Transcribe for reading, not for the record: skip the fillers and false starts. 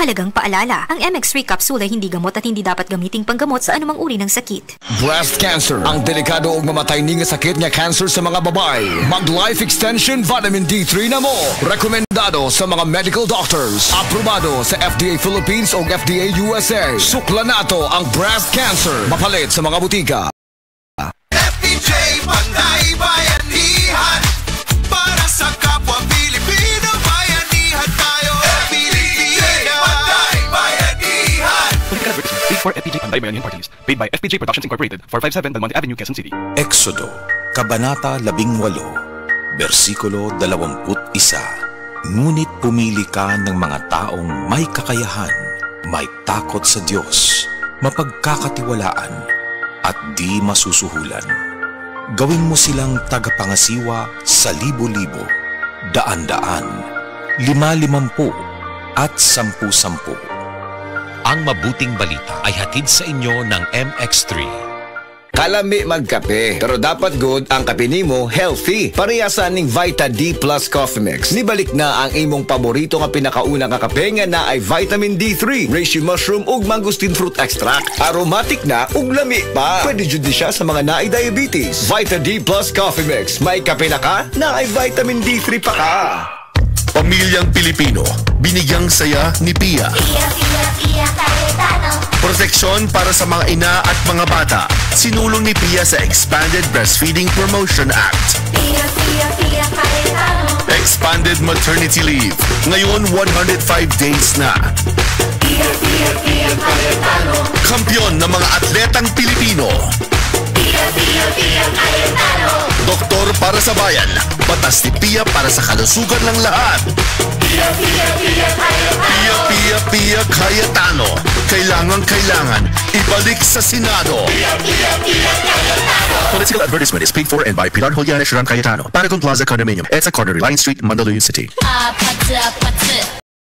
Mahalagang paalala, ang MX3 capsule ay hindi gamot at hindi dapat gamiting panggamot sa anumang uri ng sakit. Breast cancer, ang delikado o mamatay ni nga sakit nga cancer sa mga babae. Mag-Life Extension Vitamin D3 na mo. Rekomendado sa mga medical doctors. Aprobado sa FDA Philippines o FDA USA. Sukla nato ang breast cancer. Mapalit sa mga butika. FPJ Panday Bayanihan, para sa kapwa Pilipino, bayanihan tayo. FPJ Panday Bayanihan. Paid for FPJ Panday Bayanihan Party List. Paid by FPJ Productions Incorporated, 457 Belmonte Avenue, Quezon City. Exodo, Kabanata 18, versikulo 21. Ngunit pumili ka ng mga taong may kakayahan, may takot sa Diyos, mapagkakatiwalaan, at di masusuhulan. Gawin mo silang tagapangasiwa sa libo-libo, daan-daan, 5-50 at 10-10. Ang mabuting balita ay hatid sa inyo ng MX3. Kalami magkape, pero dapat good ang kape nimo healthy. Parehasan ning Vita D Plus Coffee Mix. Nibalik na ang imong paborito nga pinakauna nga kape nga na ay vitamin D3, reishi mushroom ug mangosteen fruit extract. Aromatic na ug lami pa. Pwede jud siya sa mga naay diabetes. Vita D Plus Coffee Mix. May kape na ka, na ay vitamin D3 pa ka. Pamilyang Pilipino, binigyang saya ni Pia. Pia Cayetano. Proteksyon para sa mga ina at mga bata. Sinulong ni Pia sa Expanded Breastfeeding Promotion Act. Pia Cayetano. Expanded Maternity Leave. Ngayon 105 days na. Pia Cayetano. Kampyon ng mga atletang Pilipino. Pia Cayetano. Doktor para sa bayan. Batas ni Pia para sa kalusugan ng lahat. Pia Cayetano. Pia Cayetano. Kailangan ibalik sa Senado. Pia Cayetano. Political advertisement is paid for and by Pilar Juliana Sharon Cayetano. Paragon Plaza Condominium. EDSA Corner, Reliance Street, Mandaluyong City. Pata